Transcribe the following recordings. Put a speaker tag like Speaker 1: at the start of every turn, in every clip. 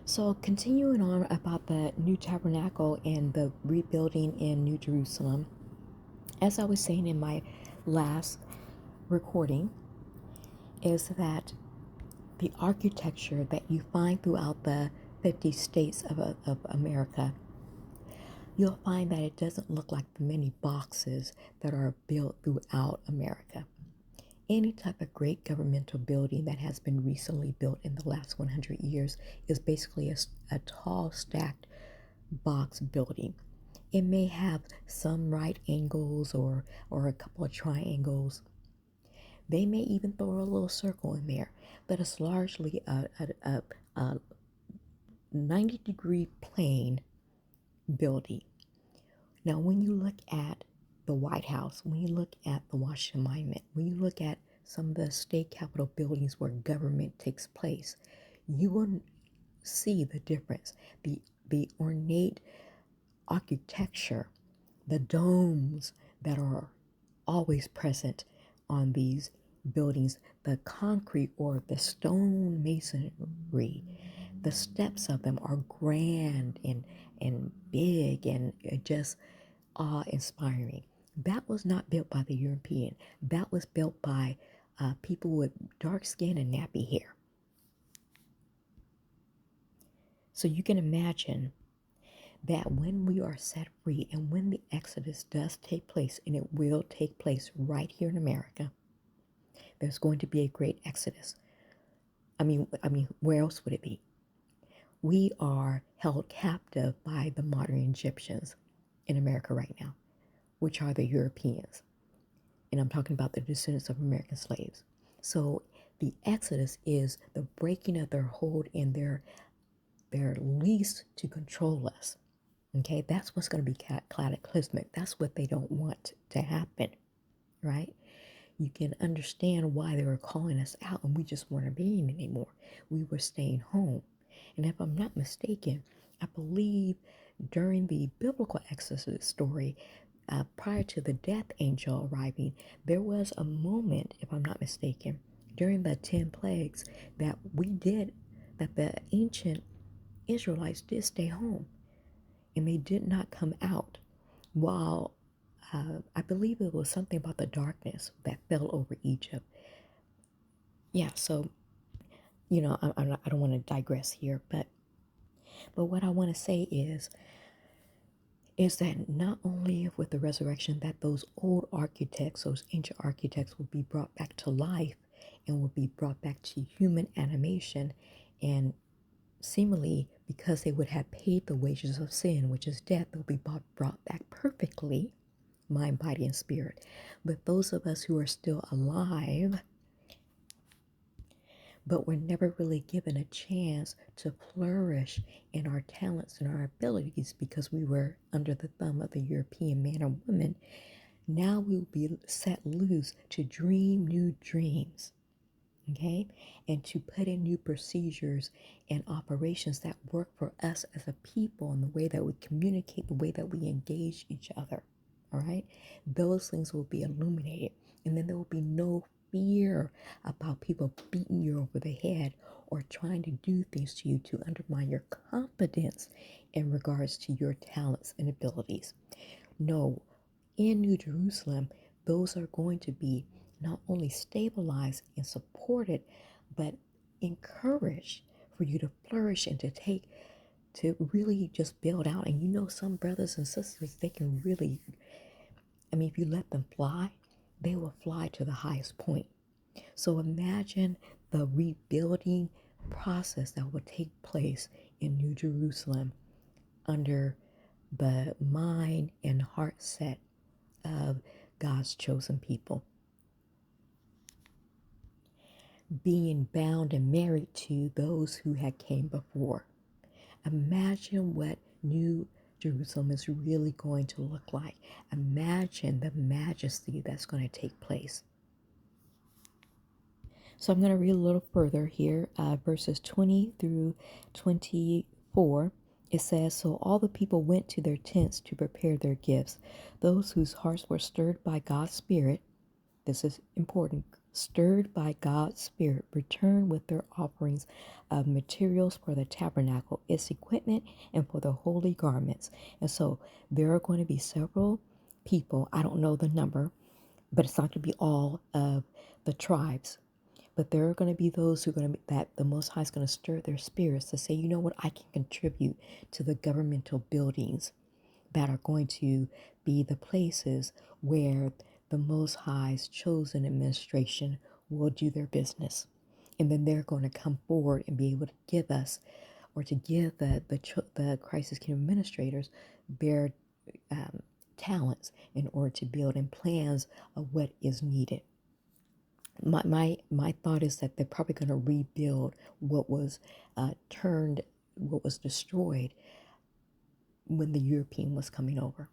Speaker 1: So, continuing on about the new tabernacle and the rebuilding in New Jerusalem, as I was saying in my last recording, is that the architecture that you find throughout the 50 states of America, you'll find that it doesn't look like the many boxes that are built throughout America. Any type of great governmental building that has been recently built in the last 100 years is basically a tall, stacked box building. It may have some right angles or a couple of triangles. They may even throw a little circle in there, but it's largely a 90-degree plane building. Now, when you look at the White House, when you look at the Washington Monument, when you look at some of the state capitol buildings where government takes place, you will see the difference. The ornate architecture, the domes that are always present on these buildings, the concrete or the stone masonry, the steps of them are grand and big and just awe-inspiring. That was not built by the European. That was built by people with dark skin and nappy hair. So you can imagine that when we are set free and when the Exodus does take place, and it will take place right here in America, there's going to be a great Exodus. I mean, where else would it be? We are held captive by the modern Egyptians in America right now, which are the Europeans. And I'm talking about the descendants of American slaves. So the Exodus is the breaking of their hold and their lease to control us. Okay, that's what's going to be cataclysmic. That's what they don't want to happen, right? You can understand why they were calling us out and we just weren't obeying anymore. We were staying home. And if I'm not mistaken, I believe during the biblical Exodus story, prior to the death angel arriving, there was a moment, if I'm not mistaken, during the 10 plagues that the ancient Israelites did stay home and they did not come out while I believe it was something about the darkness that fell over Egypt. Yeah, so I don't want to digress here, but what I want to say is that not only with the resurrection that those old architects, those ancient architects will be brought back to life and will be brought back to human animation, and seemingly because they would have paid the wages of sin, which is death, they'll be brought back perfectly, mind, body, and spirit. But those of us who are still alive, but we're never really given a chance to flourish in our talents and our abilities because we were under the thumb of the European man or woman, now we'll be set loose to dream new dreams. Okay, and to put in new procedures and operations that work for us as a people and the way that we communicate, the way that we engage each other. All right, those things will be illuminated, and then there will be no fear about people beating you over the head or trying to do things to you to undermine your confidence in regards to your talents and abilities. No, in New Jerusalem, those are going to be not only stabilized and supported, but encouraged for you to flourish and to really just build out. And some brothers and sisters, they can really, if you let them fly, they will fly to the highest point. So imagine the rebuilding process that will take place in New Jerusalem under the mind and heart set of God's chosen people, being bound and married to those who had came before. Imagine what New Jerusalem is really going to look like. Imagine the majesty that's going to take place. So I'm going to read a little further here, verses 20 through 24. It says, "So all the people went to their tents to prepare their gifts. Those whose hearts were stirred by God's Spirit," this is important, stirred by God's Spirit, return with their offerings of materials for the tabernacle, its equipment, and for the holy garments. And so there are going to be several people, I don't know the number, but it's not going to be all of the tribes. But there are going to be those who are going to be that the Most High is going to stir their spirits to say, you know what, I can contribute to the governmental buildings that are going to be the places where the Most High's chosen administration will do their business. And then they're going to come forward and be able to give us, or to give the crisis care administrators their talents in order to build in plans of what is needed. My thought is that they're probably going to rebuild what was what was destroyed when the European was coming over.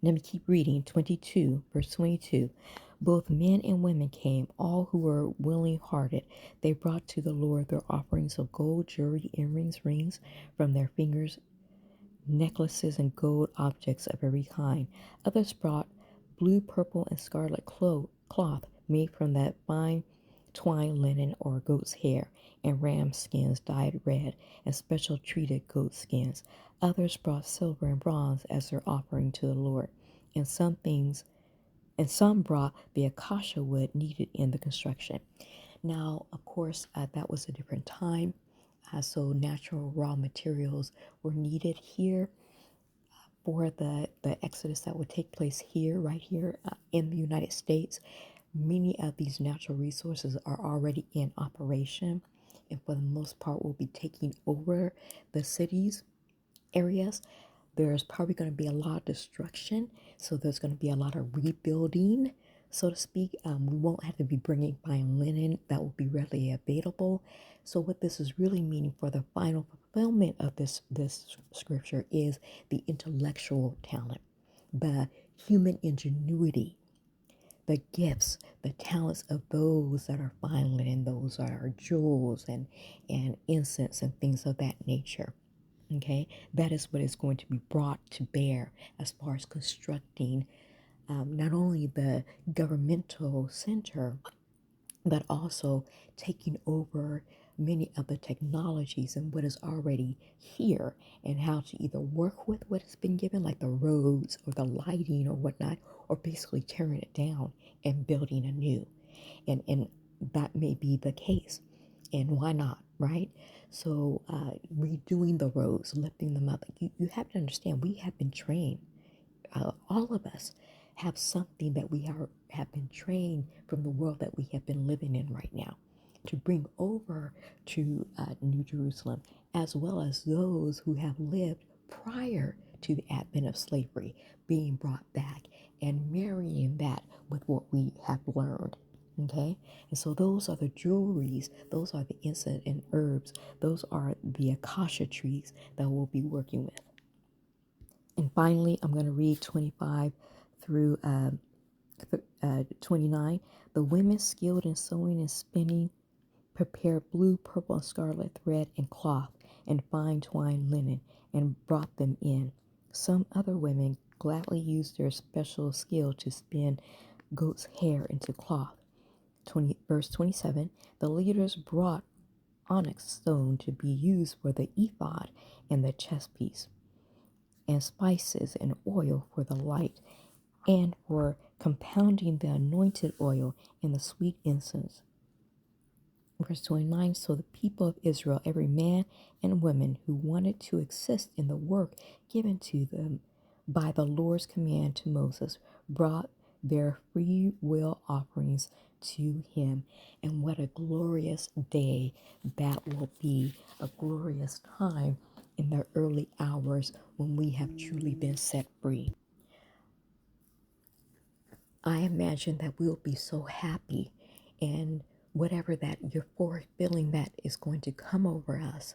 Speaker 1: Let me keep reading. 22, verse 22. Both men and women came, all who were willing hearted. They brought to the Lord their offerings of gold, jewelry, earrings, rings from their fingers, necklaces, and gold objects of every kind. Others brought blue, purple, and scarlet cloth made from that fine twined linen or goat's hair, and ram skins dyed red, and special treated goat skins. Others brought silver and bronze as their offering to the Lord, and some brought the acacia wood needed in the construction. Now, of course, that was a different time, so natural raw materials were needed here for the exodus that would take place here, right here in the United States. Many of these natural resources are already in operation, and for the most part, will be taking over the cities, areas. There's probably going to be a lot of destruction, so there's going to be a lot of rebuilding, so to speak. We won't have to be bringing fine linen that will be readily available. So what this is really meaning for the final fulfillment of this scripture is the intellectual talent, the human ingenuity, the gifts, the talents of those that are fine linen, those that are jewels and incense and things of that nature. Okay, that is what is going to be brought to bear as far as constructing not only the governmental center, but also taking over many of the technologies and what is already here, and how to either work with what has been given, like the roads or the lighting or whatnot, or basically tearing it down and building anew. And that may be the case. And why not, right? So redoing the roads, lifting them up. You have to understand, we have been trained, all of us have something that have been trained from the world that we have been living in right now to bring over to New Jerusalem, as well as those who have lived prior to the advent of slavery being brought back and marrying that with what we have learned. Okay, and so those are the jewelries, those are the incense and herbs, those are the acacia trees that we'll be working with. And finally, I'm going to read 25 through 29. The women skilled in sewing and spinning prepared blue, purple, and scarlet thread and cloth and fine twined linen and brought them in. Some other women gladly used their special skill to spin goat's hair into cloth. Verse 27, the leaders brought onyx stone to be used for the ephod and the chest piece, and spices and oil for the light, and for compounding the anointed oil and the sweet incense. Verse 29, so the people of Israel, every man and woman who wanted to assist in the work given to them by the Lord's command to Moses, brought their free will offerings to him. And what a glorious day that will be, a glorious time in the early hours when we have truly been set free. I imagine that we'll be so happy, and whatever that euphoric feeling that is going to come over us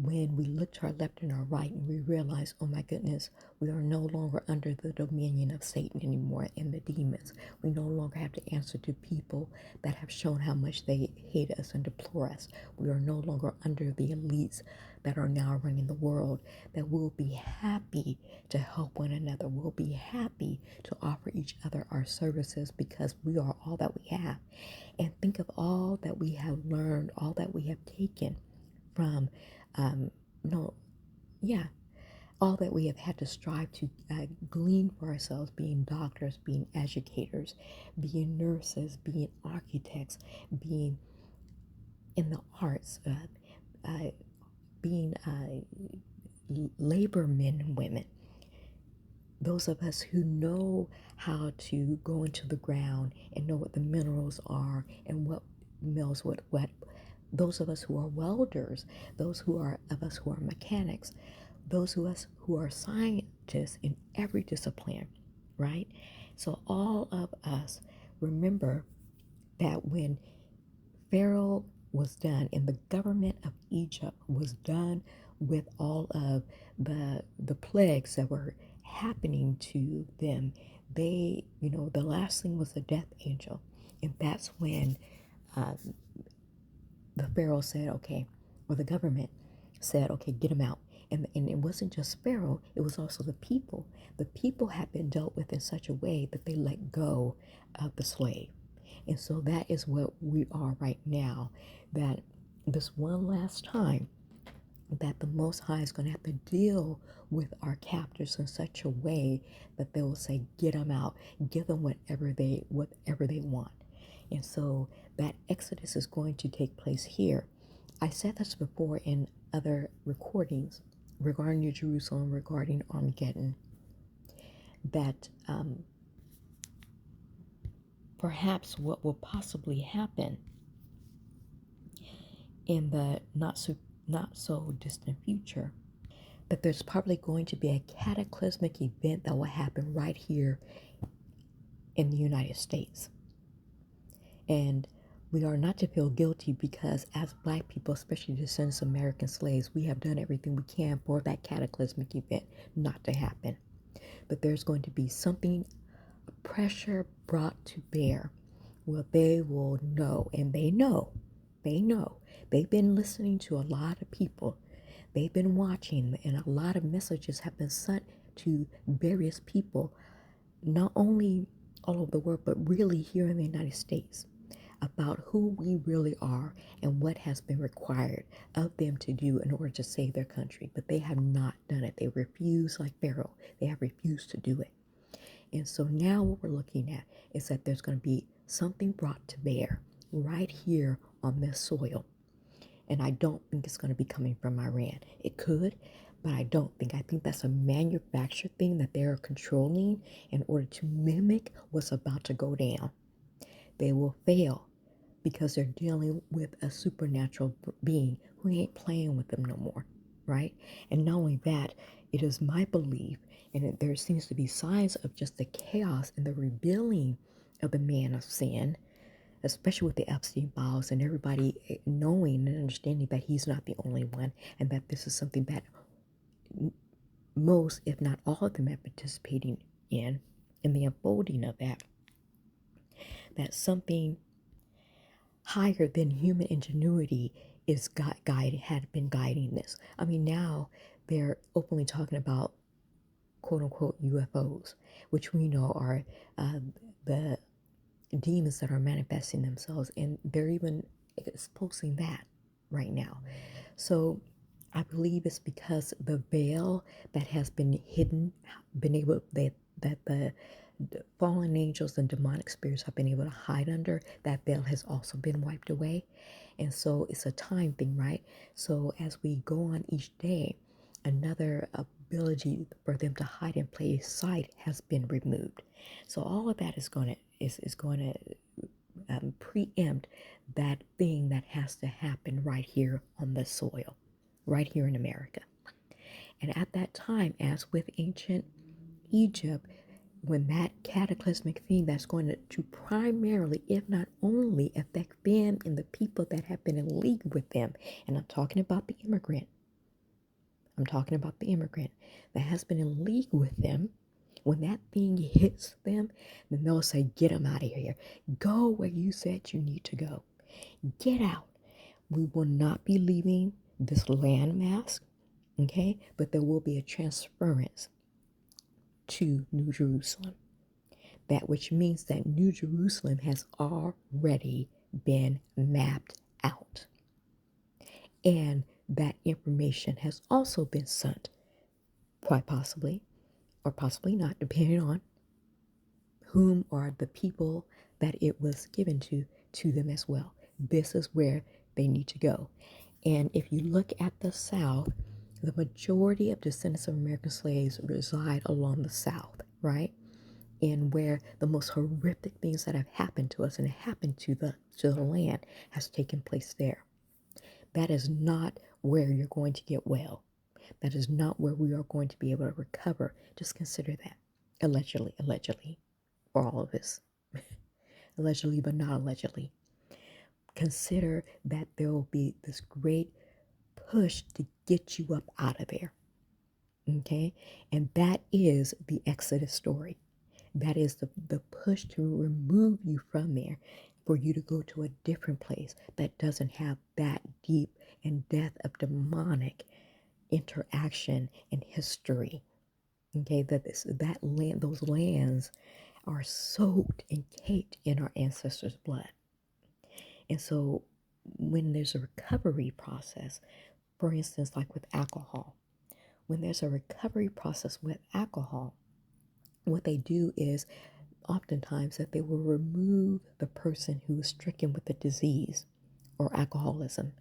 Speaker 1: when we look to our left and our right and we realize, oh my goodness, we are no longer under the dominion of Satan anymore and the demons. We no longer have to answer to people that have shown how much they hate us and deplore us. We are no longer under the elites that are now running the world, that we'll be happy to help one another. We'll be happy to offer each other our services because we are all that we have. And think of all that we have learned, all that we have taken from, no, yeah, all that we have had to strive to glean for ourselves, being doctors, being educators, being nurses, being architects, being in the arts, being labor men and women. Those of us who know how to go into the ground and know what the minerals are and what mills, what those of us who are welders, those who are of us who are mechanics, those of us who are scientists in every discipline, right? So all of us remember that when Pharaoh was done and the government of Egypt was done with all of the plagues that were happening to them, they, the last thing was a death angel. And that's when uh, the Pharaoh said, okay, or the government said, okay, get him out. And it wasn't just Pharaoh, it was also the people. The people had been dealt with in such a way that they let go of the slave. And so that is what we are right now, that this one last time that the Most High is going to have to deal with our captors in such a way that they will say, get them out, give them whatever they want. And so that Exodus is going to take place here. I said this before in other recordings regarding New Jerusalem, regarding Armageddon, that perhaps what will possibly happen in the not so distant future, that there's probably going to be a cataclysmic event that will happen right here in the United States. And we are not to feel guilty because as Black people, especially descendants of American slaves, we have done everything we can for that cataclysmic event not to happen. But there's going to be something, pressure brought to bear where they will know, and they know. They've been listening to a lot of people. They've been watching, and a lot of messages have been sent to various people, not only all over the world, but really here in the United States, about who we really are and what has been required of them to do in order to save their country. But they have not done it. They refuse, like Pharaoh, they have refused to do it. And so now what we're looking at is that there's going to be something brought to bear right here on this soil. And I don't think it's going to be coming from Iran. It could, but I don't think. I think that's a manufactured thing that they're controlling in order to mimic what's about to go down. They will fail because they're dealing with a supernatural being who ain't playing with them no more, right? And not only that, it is my belief, and there seems to be signs of just the chaos and the revealing of the man of sin, especially with the Epstein files and everybody knowing and understanding that he's not the only one and that this is something that most, if not all of them, are participating in the unfolding of that something higher than human ingenuity is had been guiding this. I mean, now they're openly talking about quote unquote UFOs, which we know are the demons that are manifesting themselves, and they're even exposing that right now. So I believe it's because the veil that has been hidden, that the fallen angels and demonic spirits have been able to hide under, that veil has also been wiped away. And so it's a time thing, right? So as we go on each day, another ability for them to hide in plain sight has been removed. So all of that is going to preempt that thing that has to happen right here on the soil, right here in America. And at that time, as with ancient Egypt, when that cataclysmic thing that's going to primarily, if not only, affect them and the people that have been in league with them, and I'm talking about the immigrant, I'm talking about the immigrant that has been in league with them, when that thing hits them, then they'll say, get them out of here. Go where you said you need to go. Get out. We will not be leaving this landmass, okay? But there will be a transference to New Jerusalem. That which means that New Jerusalem has already been mapped out. And that information has also been sent, quite possibly, or possibly not, depending on whom are the people that it was given to them as well. This is where they need to go. And if you look at the South, the majority of descendants of American slaves reside along the South, right? And where the most horrific things that have happened to us and happened to the land has taken place there. That is not where you're going to get well. That is not where we are going to be able to recover. Just consider that. Allegedly, for all of us. Allegedly, but not allegedly. Consider that there will be this great push to get you up out of there. Okay? And that is the Exodus story. That is the push to remove you from there, for you to go to a different place that doesn't have that deep and depth of demonic interaction and history. Okay, that land, those lands are soaked and caked in our ancestors' blood. And so when there's a recovery process, for instance, like with alcohol, when there's a recovery process with alcohol, what they do is oftentimes that they will remove the person who is stricken with the disease or alcoholism,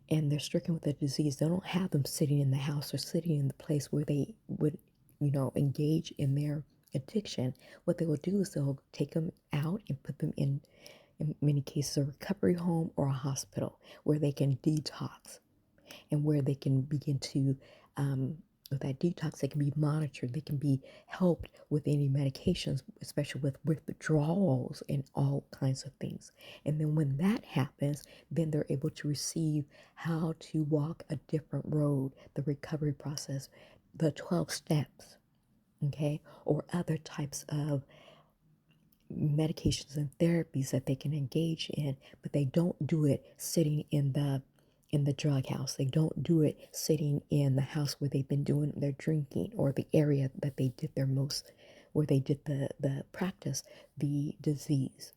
Speaker 1: and they're stricken with the disease. They don't have them sitting in the house or sitting in the place where they would, engage in their addiction. What they will do is they'll take them out and put them in many cases, a recovery home or a hospital where they can detox and where they can begin to, with that detox, they can be monitored. They can be helped with any medications, especially with withdrawals and all kinds of things. And then when that happens, then they're able to receive how to walk a different road, the recovery process, the 12 steps, okay, or other types of medications and therapies that they can engage in, but they don't do it sitting in the drug house. They don't do it sitting in the house where they've been doing their drinking, or the area that they did their most, where they did the practice, the disease.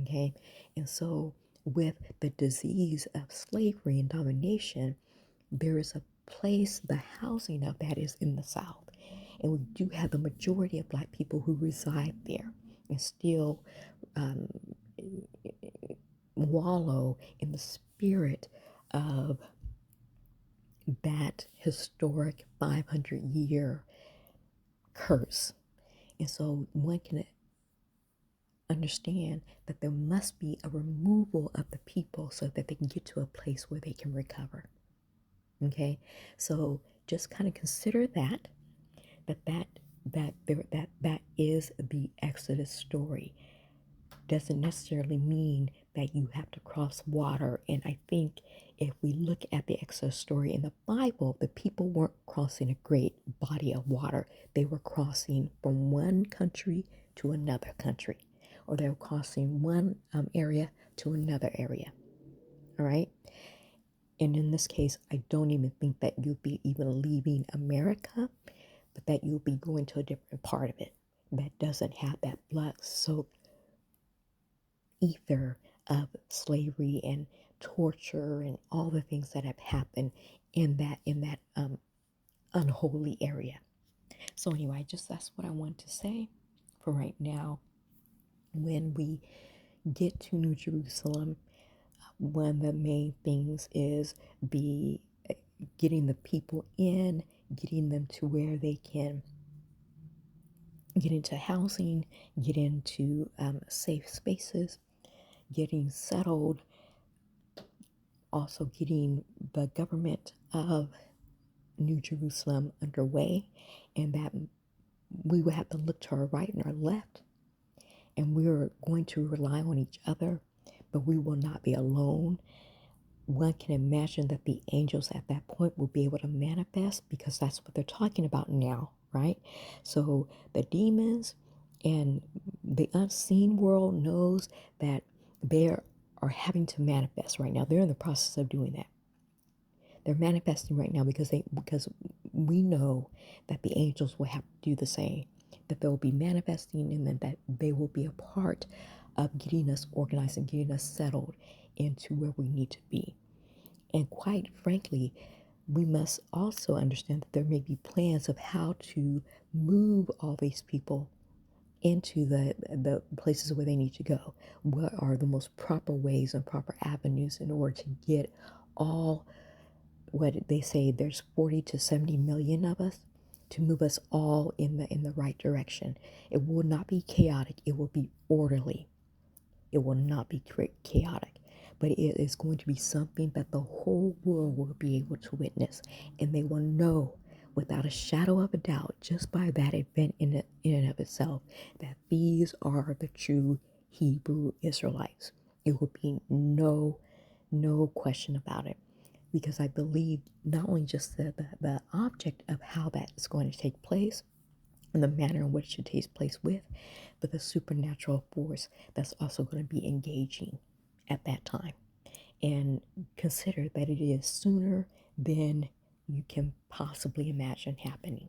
Speaker 1: Okay. And so with the disease of slavery and domination, there is a place, the housing of that is in the South. And we do have the majority of Black people who reside there and still um, wallow in the spirit of that historic 500-year curse. And so one can understand that there must be a removal of the people so that they can get to a place where they can recover. Okay, so just kind of consider that is the Exodus story. Doesn't necessarily mean that you have to cross water. And I think if we look at the Exodus story in the Bible, the people weren't crossing a great body of water. They were crossing from one country to another country, or they were crossing one area to another area. All right. And in this case, I don't even think that you'll be even leaving America, but that you'll be going to a different part of it that doesn't have that blood soaked ether of slavery and torture and all the things that have happened in that unholy area. So anyway, just that's what I want to say for right now. When we get to New Jerusalem, one of the main things is getting the people in, getting them to where they can get into housing, get into safe spaces, getting settled, also getting the government of New Jerusalem underway, and that we will have to look to our right and our left, and we are going to rely on each other, but we will not be alone. one can imagine that the angels at that point will be able to manifest because that's what they're talking about now, right? So the demons and the unseen world knows that they are having to manifest right now. They're in the process of doing that. They're manifesting right now because we know that the angels will have to do the same. That they'll be manifesting and then that they will be a part of getting us organized and getting us settled into where we need to be. And quite frankly, we must also understand that there may be plans of how to move all these people into the places where they need to go. What are the most proper ways and proper avenues in order to get all what they say there's 40 to 70 million of us to move us all in the right direction. It will not be chaotic, it will be orderly. It will not be chaotic, but it is going to be something that the whole world will be able to witness, and they will know without a shadow of a doubt, just by that event in and of itself, that these are the true Hebrew Israelites. It will be no question about it, because I believe not only just the object of how that is going to take place, and the manner in which it takes place with, but the supernatural force that's also going to be engaging at that time. And consider that it is sooner than you can possibly imagine happening.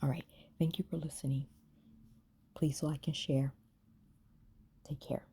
Speaker 1: All right. Thank you for listening. Please like and share. Take care.